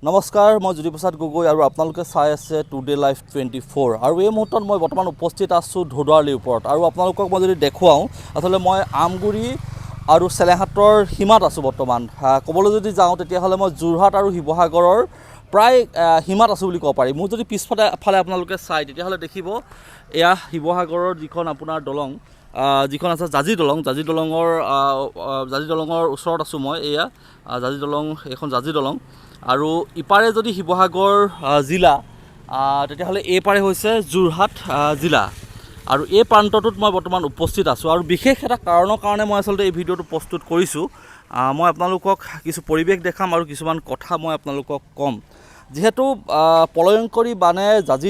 নমস্কাৰ, মই জ্যোতিপ্ৰসাদ গগৈ আৰু আপোনালোকে চাই আছে টুডে লাইফ 24 আৰু এই মুহূৰ্তত মই বৰ্তমান উপস্থিত আছোঁ ঢোদৰালিৰ ওপৰত আৰু আপোনালোকক মই যদি দেখুৱাওঁ আচলতে মই আমগুৰি আৰু চেলেহাটৰ সীমাত আছোঁ বৰ্তমান। ক'বলৈ যদি যাওঁ তেতিয়াহ'লে মই যোৰহাট আৰু শিৱসাগৰৰ প্ৰায় সীমাত আছোঁ বুলি ক'ব পাৰি। মোৰ যদি পিছফালে আপোনালোকে চায় তেতিয়াহ'লে দেখিব এয়া শিৱসাগৰৰ যিখন আপোনাৰ দলং যিখন আছে জাজি দলঙৰ ওচৰত আছোঁ মই। এয়া জাজি দলং, এইখন জাজি দলং আৰু ইপাৰে যদি শিৱসাগৰ জিলা তেতিয়াহ'লে এইপাৰে হৈছে যোৰহাট জিলা আৰু এই প্ৰান্তটোত মই বৰ্তমান উপস্থিত আছোঁ আৰু বিশেষ এটা কাৰণৰ কাৰণে মই আচলতে এই ভিডিঅ'টো প্ৰস্তুত কৰিছোঁ। মই আপোনালোকক কিছু পৰিৱেশ দেখাম আৰু কিছুমান কথা মই আপোনালোকক ক'ম। যিহেতু প্ৰলয়ংকৰী বানে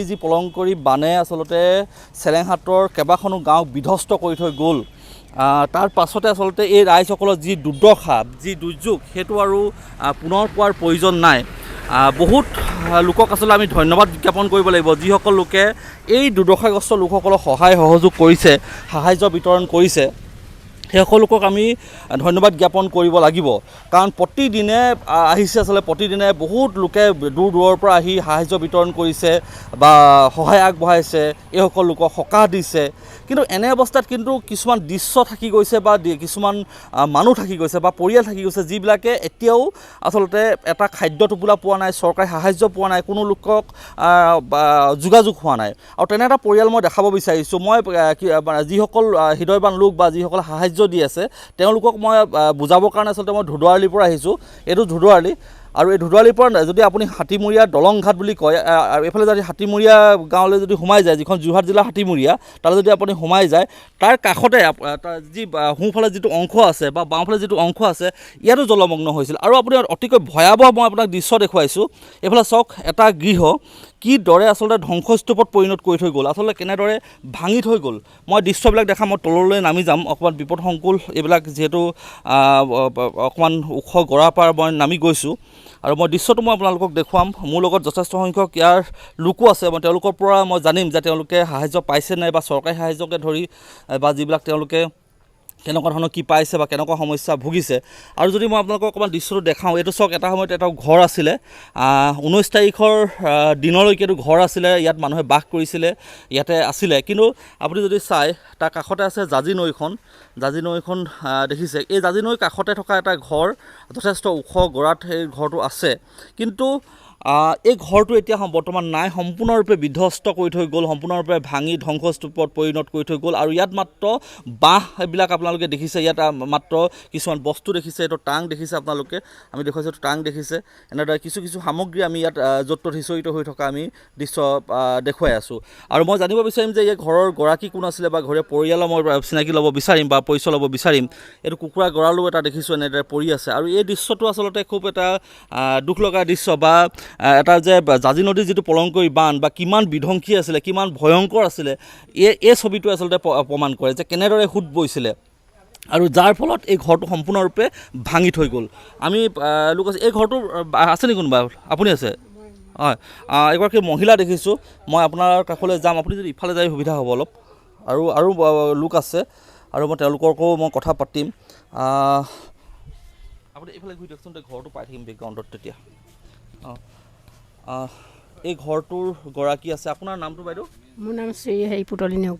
যি প্ৰলয়ংকৰী বানে আচলতে চেলেংহাটৰ কেইবাখনো গাঁওক বিধ্বস্ত কৰি থৈ গ'ল, তাৰ পাছতে আচলতে এই ৰাইজসকলৰ যি দুৰ্দশা, যি দুৰ্যোগ, সেইটো আৰু পুনৰ পোৱাৰ প্ৰয়োজন নাই। বহুত লোকক আচলতে আমি ধন্যবাদ জ্ঞাপন কৰিব লাগিব, যিসকল লোকে এই দুৰ্দশাগ্ৰস্ত লোকসকলক সহায় সহযোগ কৰিছে, সাহায্য বিতৰণ কৰিছে, সেই সকলোকক আমি ধন্যবাদ জ্ঞাপন কৰিব লাগিব। কাৰণ প্ৰতিদিনে আহিছে আচলতে প্ৰতিদিনে বহুত লোকে দূৰ দূৰৰ পৰা আহি সাহায্য বিতৰণ কৰিছে বা সহায় আগবঢ়াইছে, এইসকল লোকক সকাহ দিছে। কিন্তু এনে অৱস্থাত কিন্তু কিছুমান দৃশ্য থাকি গৈছে বা কিছুমান মানুহ থাকি গৈছে বা পৰিয়াল থাকি গৈছে, যিবিলাকে এতিয়াও আচলতে এটা খাদ্য টোপোলা পোৱা নাই, চৰকাৰী সাহায্য পোৱা নাই, কোনো লোকক যোগাযোগ হোৱা নাই। আৰু তেনে এটা পৰিয়াল মই দেখাব বিচাৰিছোঁ। মই যিসকল হৃদয়বান লোক বা যিসকল সাহায্য দি আছে তেওঁলোকক মই বুজাবৰ কাৰণে আচলতে মই ঢোদৰালিৰ পৰা আহিছোঁ। এইটো ঢোদৰালি আৰু এই ঢোদৰালিৰ পৰা যদি আপুনি হাতীমূৰীয়া দলংঘাট বুলি কয়, এইফালে যদি হাতীমূৰীয়া গাঁৱলৈ যদি সোমাই যায়, যিখন যোৰহাট জিলাৰ হাতীমূৰীয়া, তালৈ যদি আপুনি সোমাই যায়, তাৰ কাষতে যি সোঁফালে যিটো অংশ আছে বা বাওঁফালে যিটো অংশ আছে, ইয়াতো জলমগ্ন হৈছিল। আৰু আপুনি অতিকৈ ভয়াৱহ মই আপোনাক দৃশ্য দেখুৱাইছোঁ। এইফালে চাওক, এটা গৃহ কিদৰে আচলতে ধ্বংসস্তূপত পৰিণত কৰি থৈ গ'ল, আচলতে কেনেদৰে ভাঙি থৈ গ'ল। মই দৃশ্যবিলাক দেখাম, মই তললৈ নামি যাম, অকণমান বিপদসংকুল এইবিলাক, যিহেতু অকণমান ওখ গৰাৰ পৰা মই নামি গৈছোঁ আৰু মই দৃশ্যটো মই আপোনালোকক দেখুৱাম। মোৰ লগত যথেষ্ট সংখ্যক ইয়াৰ লোকো আছে, মই তেওঁলোকৰ পৰা মই জানিম যে তেওঁলোকে সাহায্য পাইছে নাই বা চৰকাৰী সাহায্যকে ধৰি বা যিবিলাক তেওঁলোকে কেনেকুৱা ধৰণৰ কি পাইছে বা কেনেকুৱা সমস্যা ভুগিছে। আৰু যদি মই আপোনালোকক অকণমান দৃশ্যটো দেখাওঁ, এইটো চাওক, এটা সময়ত এটা ঘৰ আছিলে, 19 তাৰিখৰ দিনলৈকে এইটো ঘৰ আছিলে, ইয়াত মানুহে বাস কৰিছিলে, ইয়াতে আছিলে। কিন্তু আপুনি যদি চায়, তাৰ কাষতে আছে জাজি নৈখন দেখিছে। এই জাজি নৈৰ কাষতে থকা এটা ঘৰ, যথেষ্ট ওখ গৰাত সেই ঘৰটো আছে। কিন্তু এই ঘৰটো এতিয়া বৰ্তমান নাই, সম্পূৰ্ণৰূপে বিধ্বস্ত কৰি থৈ গ'ল, সম্পূৰ্ণৰূপে ভাঙি ধ্বংসস্তূপত পৰিণত কৰি থৈ গ'ল। আৰু ইয়াত মাত্ৰ বাঁহ এইবিলাক আপোনালোকে দেখিছে, ইয়াত মাত্ৰ কিছুমান বস্তু দেখিছে। এইটো টাং দেখিছে আপোনালোকে, আমি দেখুৱাইছোঁ, এইটো টাং দেখিছে। এনেদৰে কিছু সামগ্ৰী আমি ইয়াত য'ত ত'ত সিঁচৰিত হৈ থকা আমি দৃশ্য দেখুৱাই আছোঁ। আৰু মই জানিব বিচাৰিম যে এই ঘৰৰ গৰাকী কোন আছিলে বা ঘৰৰ পৰিয়ালৰ মই চিনাকি ল'ব বিচাৰিম বা পৰিচয় ল'ব বিচাৰিম। এইটো কুকুৰা গঁৰালো এটা দেখিছোঁ এনেদৰে পৰি আছে। আৰু এই দৃশ্যটো আচলতে খুব এটা দুখ লগা দৃশ্য, বা এটা যে জাজি নদীৰ যিটো প্ৰলয়ংকৰী বান বা কিমান বিধ্বংসী আছিলে, কিমান ভয়ংকৰ আছিলে, এই ছবিটোৱে আচলতে প্ৰমাণ কৰে যে কেনেদৰে সোঁত বৈছিলে আৰু যাৰ ফলত এই ঘৰটো সম্পূৰ্ণৰূপে ভাঙি থৈ গ'ল। আমি লোক আছে, এই ঘৰটো আছে নেকি কোনোবা? আপুনি আছে? হয়, এগৰাকী মহিলা দেখিছোঁ। মই আপোনাৰ কাষলৈ যাম, আপুনি যদি ইফালে যায় সুবিধা হ'ব অলপ। আৰু লোক আছে আৰু মই তেওঁলোককো মই কথা পাতিম। আপুনি এইফালে ঘূৰি দিয়কচোন, ঘৰটো পাই থাকিম বেকগ্ৰাউণ্ডত তেতিয়া। এই ঘৰটোৰ গৰাকী আছে। আপোনাৰ নামটো বাইদেউ? মোৰ নাম পুতলি নেওগ।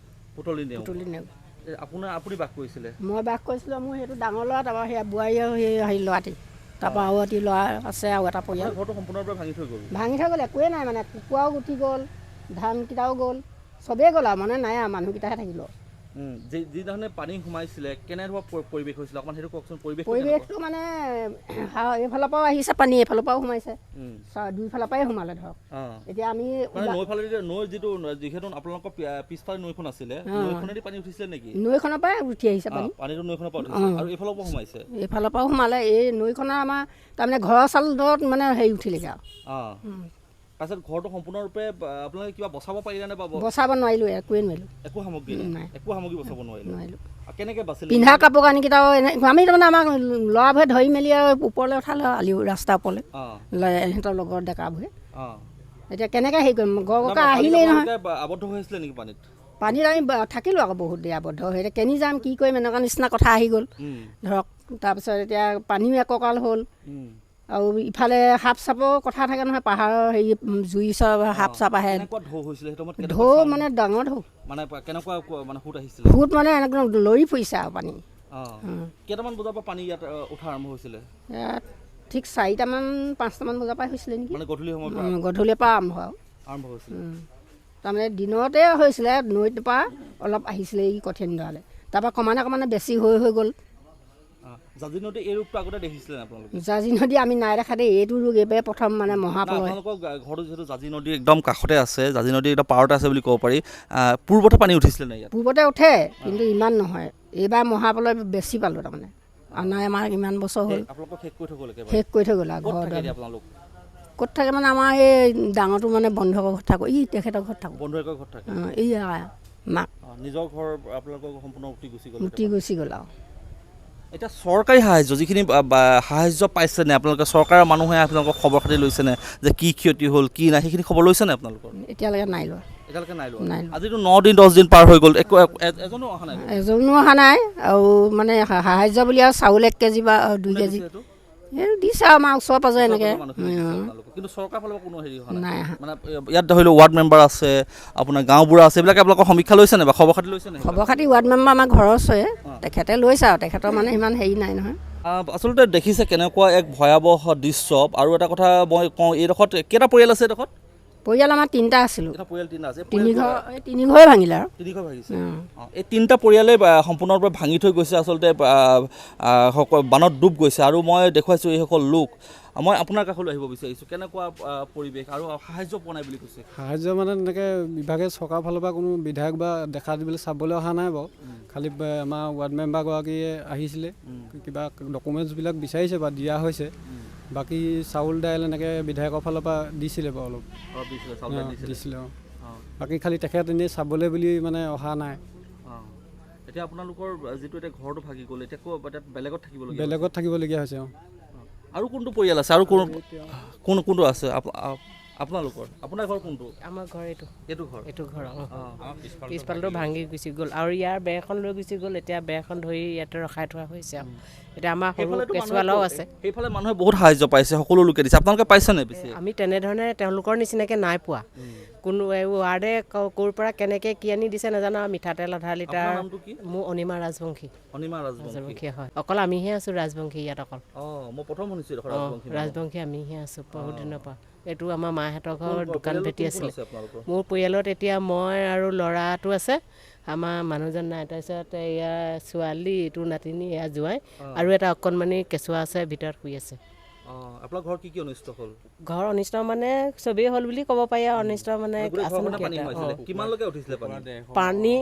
আপুনি বাস কৰিছিলে? মই বাস কৰিছিলোঁ। মোৰ সেইটো ডাঙৰ ল'ৰা, তাৰপৰা সেয়া বোৱাৰী আৰু সেই ল'ৰাটি, তাৰপৰা আৰু এটি ল'ৰা আছে আৰু এটা পৰিয়াল। ঘৰটো সম্পূৰ্ণৰূপে ভাঙি থৈ গ'ল? একোৱেই নাই, মানে কুকুৰাও গুটি গ'ল, ধানকেইটাও গ'ল, চবেই গ'ল আৰু, মানে নাই আৰু, মানুহকেইটাহে থাকিল। যিধৰণে পানী সোমাইছিলে, কেনেধৰণৰ পৰিৱেশ হৈছিলে অকণমান সেইটো কওকচোন। পৰিৱেশটো মানে এইফালৰ পৰাও আহিছে পানী, এইফালৰ পৰাও সোমাইছে, দুইফালৰ পৰাই সোমালে ধৰক। এতিয়া আমি যিহেতু আপোনালোকৰ পিছফালে নৈখন আছিলে, নৈখনেদি পানী উঠিছিলে নেকি? নৈখনৰ পৰাই উঠি আহিছে পানীটো নৈখনৰ পৰা উঠিছে আৰু এইফালৰ পৰা সোমাইছে? এইফালৰ পৰাও সোমালে। এই নৈখনৰ আমাৰ তাৰমানে ঘৰৰ চালত মানে হেৰি উঠিলেগৈ আৰু। তাৰপিছত ঘৰটো সম্পূৰ্ণৰূপে আপোনালোকে কিবা বচাব পাৰিলেনে? বচাব নোৱাৰিলোঁ, একোৱেই নোৱাৰিলোঁ। একো সামগ্ৰী নাই, একো সামগ্ৰী বচাব নোৱাৰিলোঁ। কেনেকৈ বাচিলে? পিন্ধা কাপোৰ কানিকেইটাও আমি তাৰমানে আমাক ল'ৰাবোৰে ধৰি মেলি আৰু ওপৰলৈ উঠালে, আলি ৰাস্তাৰ ওপৰলৈ, ইহঁতৰ লগৰ ডেকাবোৰে। এতিয়া কেনেকৈ হেৰি কৰিম, গৰগৰকৈ আহিলেই নহয়। আবদ্ধ হৈ আছিলে নেকি পানীত? পানীত আমি থাকিলোঁ আকৌ বহুত দেৰি আবদ্ধ হৈ। এতিয়া কেনি যাম, কি কৰিম, এনেকুৱা নিচিনা কথা আহি গ'ল ধৰক। তাৰপিছত এতিয়া পানীও একঁকাল হ'ল আৰু ইফালে সাপ চাপৰ কথা থাকে নহয়, পাহাৰৰ হেৰি জুই চব সাপ চাপ আহে। ঢৌ মানে ডাঙৰ ঢৌ, সুত মানে একদম লৰি ফুৰিছে আৰু পানী। কেইটামান বজাৰ পৰা পানী ইয়াত উঠা আৰম্ভ হৈছিলে? ইয়াত ঠিক 4টামান 5টামান বজাৰ পৰা হৈছিলে নেকি, গধূলিৰ পৰা আৰম্ভ হৈছিলে। তাৰমানে দিনতে হৈছিলে, নৈৰ পৰা অলপ আহিছিলে এই কঠিয়ানীডৰালৈ, তাৰপৰা ক্ৰমান্বয়ে বেছি হৈ গ'ল। জাঁজি নদী এই ৰূপটো আগতে দেখিছিলে আপোনালোকে? জাঁজি নদী আমি নাই দেখা দেই, এইটো ৰোগ এইবাৰ প্ৰথম মানে মহাপ্ৰলয়। আপোনালোকৰ ঘৰটো যিহেতু জাঁজি নদী একদম কাষতে আছে, জাঁজি নদী একদম পাৰতে আছে বুলি ক'ব পাৰি, পূৰ্বতে পানী উঠিছিলে নাই ইয়াত? পূৰ্বতে উঠে, কিন্তু ইমান নহয়। এইবাৰ মহাপ্ৰলয় বেছি পালোঁ তাৰমানে, নাই আমাৰ ইমান বছৰ হ'ল শেষ কৰি থৈ গ'ল আৰু ঘৰ। ক'ত থাকে মানে আমাৰ এই ডাঙৰটো মানে বন্ধকৰ ঘৰত থাকোঁ, তেখেতৰ ঘৰত থাকোঁ। বন্ধুকৰ ঘৰত থাকে? এই মাক নিজৰ ঘৰ আপোনালোকৰ সম্পূৰ্ণ উটি গুচি গ'ল আৰু। এতিয়া চৰকাৰী সাহায্য যিখিনি সাহায্য পাইছেনে আপোনালোকে? চৰকাৰৰ মানুহে আপোনালোকৰ খবৰ খাতি লৈছেনে যে কি ক্ষতি হ'ল কি নাই, সেইখিনি খবৰ লৈছেনে আপোনালোকৰ? এতিয়ালৈকে নাই লোৱা। আজিতো 9 দিন 10 দিন পাৰ হৈ গ'ল, এজনো অহা নাই। আৰু মানে সাহায্য বুলি আৰু চাউল 1 কেজি বা 2 কেজি দিছে আৰু আমাৰ ওচৰে পাঁজৰে এনেকৈ। কিন্তু চৰকাৰৰ ফালৰ পৰা কোনো হেৰি নাই মানে ইয়াত ধৰি লওক ৱাৰ্ড মেম্বাৰ আছে, আপোনাৰ গাঁওবুঢ়া আছে, এইবিলাকে আপোনালোকৰ সমীক্ষা লৈছেনে বা খবৰ খাতি লৈছেনে? খবৰ খাতি ৱাৰ্ড মেম্বাৰ আমাৰ ঘৰৰ ওচৰে, তেখেতে লৈছে আৰু তেখেতৰ মানে ইমান হেৰি নাই নহয়। আচলতে দেখিছে কেনেকুৱা এক ভয়াৱহ দৃশ্য। আৰু এটা কথা মই কওঁ, এইডোখৰত কেইটা পৰিয়াল আছে? এইডোখৰত পৰিয়াল আমাৰ 3টা আছিলোঁ, পৰিয়াল 3টা আছে, 3 ঘৰে ভাঙিলে আৰু 3 ঘৰ ভাঙিছে। এই 3টা পৰিয়ালে সম্পূৰ্ণৰূপে ভাঙি থৈ গৈছে, আচলতে বানত ডুব গৈছে। আৰু মই দেখুৱাইছোঁ এইসকল লোক, মই আপোনাৰ কাষলৈ আহিব বিচাৰিছোঁ, কেনেকুৱা পৰিৱেশ আৰু সাহায্য পোৱা নাই বুলি কৈছে? সাহায্য মানে তেনেকৈ বিভাগে চৰকাৰৰ ফালৰ পৰা কোনো বিধায়ক বা দেখা দিবলৈ চাবলৈ অহা নাই বাৰু। খালি আমাৰ ৱাৰ্ড মেম্বাৰগৰাকীয়ে আহিছিলে, কিবা ডকুমেণ্টছবিলাক বিচাৰিছে বা দিয়া হৈছে। বাকী চাউল দাইল এনেকৈ বিধায়কৰ ফালৰ পৰা দিছিলে বাৰু, অলপ দিছিলে। বাকী খালি তেখেত এনেই চাবলৈ বুলি মানে অহা নাই। এতিয়া আপোনালোকৰ যিটো এতিয়া ঘৰটো ভাগি গ'ল, এতিয়া বেলেগত থাকিবলগীয়া হৈছে। আৰু কোনটো পৰিয়াল আছে? আৰু কোনটো আছে আপোনালোকৰ? আপোনাৰ ঘৰ কোনটো? আমাৰ ঘৰ এইটো ঘৰ পিছফালটো ভাঙি গুচি গ'ল, আৰু ইয়াৰ বেৰখন লৈ গুচি গ'ল। এতিয়া বেৰখন ধৰি ইয়াতে ৰখাই থোৱা হৈছে আৰু এতিয়া আমাৰ সৰু কেঁচুৱালাও আছে। সেইফালে মানুহে বহুত সাহায্য পাইছে, সকলো লোকে দিছে, আপোনালোকে পাইছেনে? বেছি আমি তেনেধৰণে তেওঁলোকৰ নিচিনাকৈ নাই পোৱা। কোনো ৱাৰ্ডে ক'ৰ পৰা কেনেকৈ কি আনি দিছে নাজানো। মিঠাতেল আধা লিটাৰ। মোৰ অনিমা ৰাজবংশী হয়। অকল আমিহে আছোঁ ৰাজবংশী ইয়াত, অকল ৰাজবংশী আমিহে আছোঁ বহুত দিনৰ পৰা। এইটো আমাৰ মাহঁতৰ ঘৰ দোকান ভেটি আছিলে। মোৰ পৰিয়ালত এতিয়া মই আৰু ল'ৰাটো আছে, আমাৰ মানুহজন নাই। তাৰপিছত এয়া ছোৱালী, এইটো নাতিনী, এয়া জোৱাই, আৰু এটা অকণমানি কেঁচুৱা আছে, ভিতৰত শুই আছে। আপোনাৰ ঘৰ কি অনিষ্ট হ'ল? ঘৰ অনিষ্ট মানে চবেই হ'ল বুলি ক'ব পাৰি আৰু অনিষ্ট মানে পানী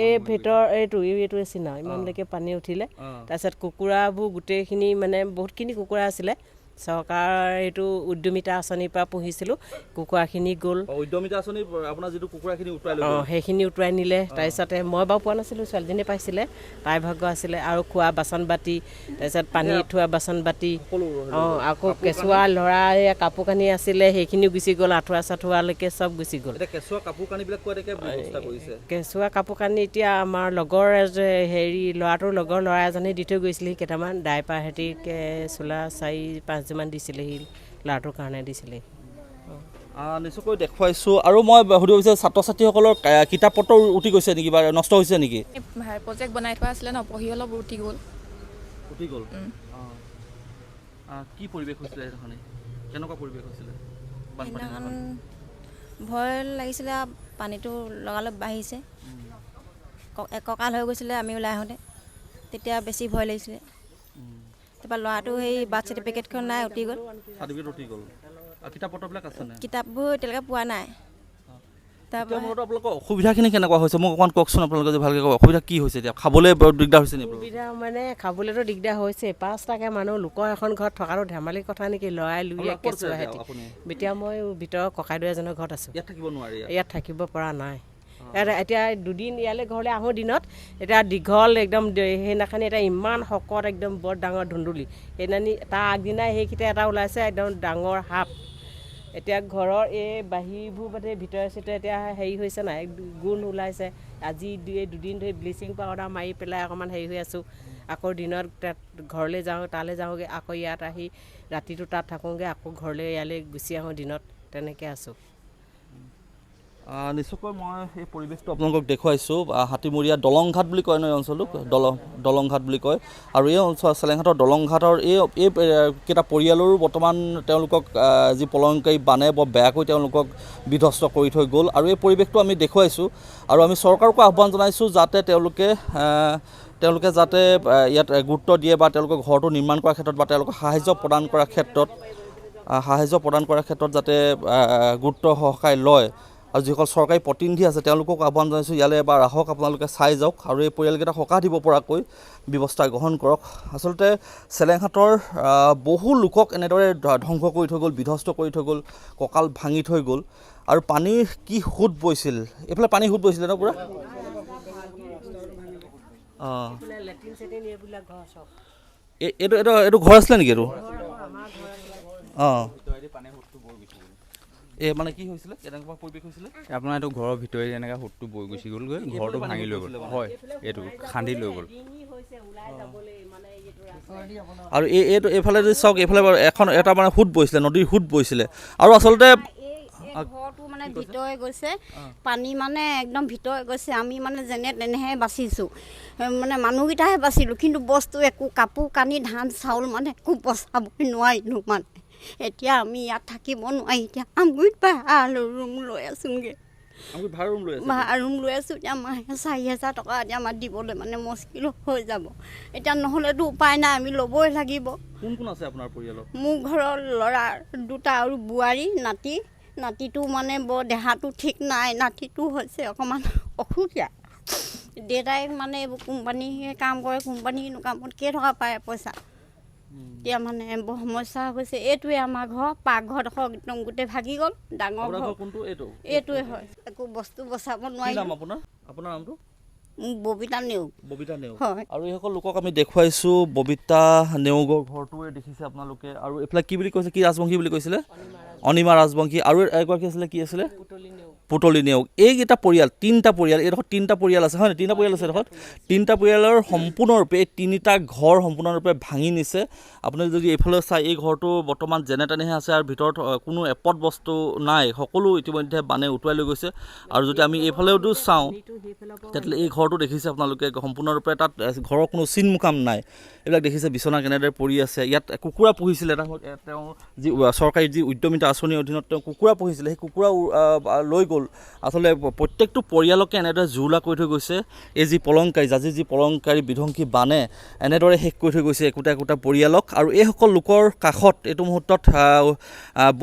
এই ভিতৰ এইটো চিনা ইমানলৈকে পানী উঠিলে। তাৰপিছত কুকুৰাবোৰ গোটেইখিনি মানে বহুতখিনি কুকুৰা আছিলে। চৰকাৰ এইটো উদ্যমিতা আঁচনিৰ পৰা পুহিছিলোঁ, কুকুৰাখিনি গ'ল। সেইখিনি উটুৱাই নিলে। তাৰপিছতে মই বাৰু পোৱা নাছিলোঁ, ছোৱালীজনীয়ে পাইছিলে, তাইৰ ভাগ্য আছিলে। আৰু খোৱা বাচন বাতি, তাৰপিছত পানী থোৱা বাচন বাতি, আকৌ কেঁচুৱা ল'ৰা কাপোৰ কানি আছিলে, সেইখিনিও গুচি গ'ল। আঁঠুৱা চাঠুৱালৈকে চব গুচি গ'ল। কেঁচুৱা কাপোৰ কানি এতিয়া আমাৰ লগৰ ল'ৰাটোৰ লগৰ ল'ৰা এজনে দি থৈ গৈছিলে কেইটামান ডাইপাৰ হেঁতি, চোলা 4-5যোৰমান দিছিলে, সি ল'ৰাটোৰ কাৰণে দিছিলে। নিশ্চয়কৈ দেখুৱাইছোঁ। আৰু মই সুধিব বিচাৰিছোঁ, ছাত্ৰ ছাত্ৰীসকলৰ কিতাপ পত্ৰ উঠি গৈছে নেকি বা নষ্ট হৈছে নেকি? প্ৰজেক্ট বনাই থোৱা আছিলে ন, পঢ়ি অলপ উঠি গ'ল। কি পৰিৱেশ হৈছিলে সেইদিনাখনি? কেনেকুৱা পৰিৱেশ হৈছিলে? সেইদিনাখন ভয় লাগিছিলে, পানীটো লগালগ বাঢ়িছে, একঁকাল হৈ গৈছিলে আমি ওলাই আহোঁতে, তেতিয়া বেছি ভয় লাগিছিলে। তাৰপৰা ল'ৰাটো সেই বাৰ্থ চাৰ্টিফিকেটখন নাই, উঠি গ'ল। কিতাপ পত্ৰবিলাক আছে? কিতাপবোৰ এতিয়ালৈকে পোৱা নাই। আপোনালোকৰ অসুবিধাখিনি কেনেকুৱা হৈছে মোক অকণমান কওকচোন। আপোনালোকে যে ভালকৈ কওক, অসুবিধা কি হৈছে? এতিয়া খাবলৈ দিগদাৰ হৈছে নেকি? অসুবিধা মানে খাবলৈতো দিগদাৰ হৈছে। 5টাকৈ মানুহ লোকৰ এখন ঘৰত থকাটো ধেমালি কথা নেকি? লৰাই লুৰীয়ে কেঁচুৱা হেঁতি। এতিয়া মই ভিতৰৰ ককাইদেউ এজনৰ ঘৰত আছোঁ। ইয়াত থাকিব পৰা নাই। এতিয়া 2 দিন ইয়ালৈ ঘৰলৈ আহোঁ দিনত, এতিয়া দীঘল একদম সেইদিনাখনি এটা ইমান শকত একদম বৰ ডাঙৰ ধুন্দুলি, সেইদিনাখনি তাৰ আগদিনাই সেইকেইটা এটা ওলাইছে একদম ডাঙৰ সাপ। এতিয়া ঘৰৰ এই বাহিৰবোৰ মানে ভিতৰে চিতৰে এতিয়া হেৰি হৈছে নাই, গোন্ধ ওলাইছে। আজি 2 দিন ধৰি ব্লিচিং পাউডাৰ মাৰি পেলাই অকণমান হেৰি হৈ আছোঁ। আকৌ দিনত তাত ঘৰলৈ যাওঁ, তালৈ যাওঁগৈ, আকৌ ইয়াত আহি ৰাতিটো তাত থাকোঁগৈ, আকৌ ঘৰলৈ ইয়ালৈ গুচি আহোঁ দিনত, তেনেকৈ আছোঁ। নিশ্চয়কৈ মই এই পৰিৱেশটো আপোনালোকক দেখুৱাইছোঁ। হাতীমূৰীয়া দলংঘাট বুলি কয় ন এই অঞ্চলটোক, দলংঘাট বুলি কয়। আৰু এই অঞ্চল চেলেংঘাটৰ দলংঘাটৰ এই কেইটা পৰিয়ালৰো বৰ্তমান তেওঁলোকক যি প্ৰলয়ংকাৰী বানে বৰ বেয়াকৈ তেওঁলোকক বিধ্বস্ত কৰি থৈ গ'ল। আৰু এই পৰিৱেশটো আমি দেখুৱাইছোঁ আৰু আমি চৰকাৰকো আহ্বান জনাইছোঁ যাতে তেওঁলোকে যাতে ইয়াত গুৰুত্ব দিয়ে বা তেওঁলোকৰ ঘৰটো নিৰ্মাণ কৰাৰ ক্ষেত্ৰত বা তেওঁলোকক সাহাৰ্য প্ৰদান কৰাৰ ক্ষেত্ৰত যাতে গুৰুত্ব সহকাৰে লয়। আৰু যিসকল চৰকাৰী প্ৰতিনিধি আছে তেওঁলোকক আহ্বান জনাইছোঁ ইয়ালৈ এবাৰ আহক, আপোনালোকে চাই যাওক আৰু এই পৰিয়ালকেইটা সকাহ দিব পৰাকৈ ব্যৱস্থা গ্ৰহণ কৰক। আচলতে চেলেংঘাটৰ বহু লোকক এনেদৰে ধ্বংস কৰি থৈ গ'ল, বিধ্বস্ত কৰি থৈ গ'ল, কঁকাল ভাঙি থৈ গ'ল। আৰু পানীৰ কি সোঁত বৈছিল, এইফালে পানী সোঁত বৈছিলে ন পূৰা? এইটো ঘৰ আছিলে নেকি এইটো? মানে কি হৈছিলে, কেনেকুৱা পৰিৱেশ হৈছিলে? আপোনাৰ এইটো ঘৰৰ ভিতৰে এনেকৈ সোঁতটো বৈ গুচি গ'লগৈ, ঘৰটো ভাঙি লৈ গ'ল। হয়, এইটো খান্দি লৈ গ'ল। আৰু এইফালে যদি চাওক, এইফালে এটা মানে সোঁত বৈছিলে, নদীৰ সোঁত বৈছিলে। আৰু আচলতে ঘৰটো মানে ভিতৰে গৈছে, পানী মানে একদম ভিতৰে গৈছে। আমি মানে যেনে তেনেহে বাচিছোঁ, মানে মানুহকেইটাহে বাচিলোঁ, কিন্তু বস্তু একো কাপোৰ কানি ধান চাউল মানে একো বচাবই নোৱাৰিলোঁ। মানে এতিয়া আমি ইয়াত থাকিব নোৱাৰি, এতিয়া আমগুৰিত ৰুম লৈ আছোঁগৈ, ভাড়া ৰুম লৈ আছোঁ। এতিয়া মাহে 4,000 টকা এতিয়া আমাৰ দিবলৈ মানে মুস্কিল হৈ যাব। এতিয়া নহ'লেতো উপায় নাই, আমি ল'বই লাগিব। কোন কোন আছে আপোনাৰ পৰিয়ালত? মোৰ ঘৰৰ ল'ৰা 2টা আৰু বোৱাৰী, নাতিটো মানে বৰ দেহাটো ঠিক নাই, নাতিটো হৈছে অকণমান অসুখীয়া। দেউতাই মানে এইবোৰ কোম্পানীয়ে কাম কৰে, কোম্পানী কামত কেইটকা পায় পইচা। এতিয়া মানে বৰ সমস্যা হৈছে। এইটোৱে আমাৰ ঘৰ, পাকঘৰডোখৰ একদম গোটেই ভাগি গ'ল। ডাঙৰ ঘৰ এইটোৱে হয়, একো বস্তু বচাব নোৱাৰি। আপোনাৰ নামটো? ববিতা নেওগ। হয়। আৰু এইসকল লোকক আমি দেখুৱাইছোঁ ববিতা নেওগৰ ঘৰটোৱে দেখিছে আপোনালোকে। আৰু এইফালে কি বুলি কৈছে, কি ৰাজবংশী বুলি কৈছিলে? অনিমা ৰাজবংশী। আৰু এগৰাকী আছিলে, কি আছিলে? পুতলি নেওগ। এইকেইটা পৰিয়াল, 3টা পৰিয়াল, এইডোখৰত 3টা পৰিয়াল আছে, হয় নাই? 3টা পৰিয়াল আছে এইডোখৰত। 3টা পৰিয়ালৰ সম্পূৰ্ণৰূপে এই 3টা ঘৰ সম্পূৰ্ণৰূপে ভাঙি নিছে। আপুনি যদি এইফালে চাই, এই ঘৰটো বৰ্তমান যেনে তেনেহে আছে আৰু ভিতৰত কোনো এপদ বস্তু নাই, সকলো ইতিমধ্যে বানে উটুৱাই লৈ গৈছে। আৰু যদি আমি এইফালেওতো চাওঁ, তেতিয়াহ'লে এই ঘৰটো দেখিছে আপোনালোকে সম্পূৰ্ণৰূপে তাত ঘৰৰ কোনো চিন মুকাম নাই। এইবিলাক দেখিছে বিচনা কেনেদৰে পৰি আছে। ইয়াত কুকুৰা পুহিছিলে, তেওঁ যি চৰকাৰী যি উদ্যমিতা আঁচনিৰ অধীনত তেওঁ কুকুৰা পুহিছিলে, সেই কুকুৰা লৈ গ'ল। আচলতে প্ৰত্যেকটো পৰিয়ালকে এনেদৰে জুৰুলা কৰি থৈ গৈছে। এই যি প্ৰলয়ংকাৰী, জাজিৰ যি প্ৰলয়ংকাৰী বিধ্বংসী বানে এনেদৰে শেষ কৰি থৈ গৈছে একোটা একোটা পৰিয়ালক। আৰু এইসকল লোকৰ কাষত এইটো মুহূৰ্তত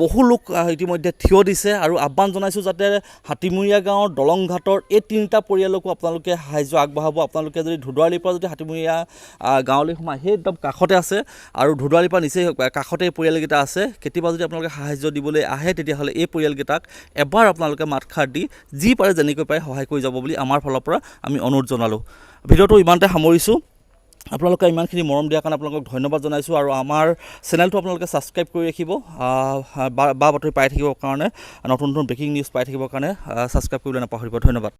বহু লোক ইতিমধ্যে থিয় দিছে। আৰু আহ্বান জনাইছোঁ যাতে হাতীমূৰীয়া গাঁৱৰ দলংঘাটৰ এই 3টা পৰিয়ালকো আপোনালোকে সাহাৰ্য আগবঢ়াব। আপোনালোকে যদি ধুদুৱালিৰ পৰা যদি হাতীমূৰীয়া গাঁৱলৈ সোমায়, সেই একদম কাষতে আছে। আৰু ধুদুৱালিৰ পৰা নিচেই কাষতে এই পৰিয়ালকেইটা আছে। কেতিয়াবা যদি আপোনালোকে সাহাৰ্য দিবলৈ আহে, তেতিয়াহ'লে এই পৰিয়ালকেইটাক এবাৰ আপোনালোকে মাতষাৰ দি যি পাৰে যেনেকৈ পাৰে সহায় কৰি যাব বুলি আমাৰ ফালৰ পৰা আমি অনুৰোধ জনালোঁ। ভিডিঅ'টো ইমানতে সামৰিছোঁ। আপোনালোকে ইমানখিনি মৰম দিয়াৰ কাৰণে আপোনালোকক ধন্যবাদ জনাইছোঁ। আৰু আমাৰ চেনেলটো আপোনালোকে ছাবস্ক্ৰাইব কৰি ৰাখিব, বা বাতৰি পাই থাকিবৰ কাৰণে, নতুন নতুন ব্ৰেকিং নিউজ পাই থাকিবৰ কাৰণে ছাবস্ক্ৰাইব কৰিবলৈ নাপাহৰিব। ধন্যবাদ।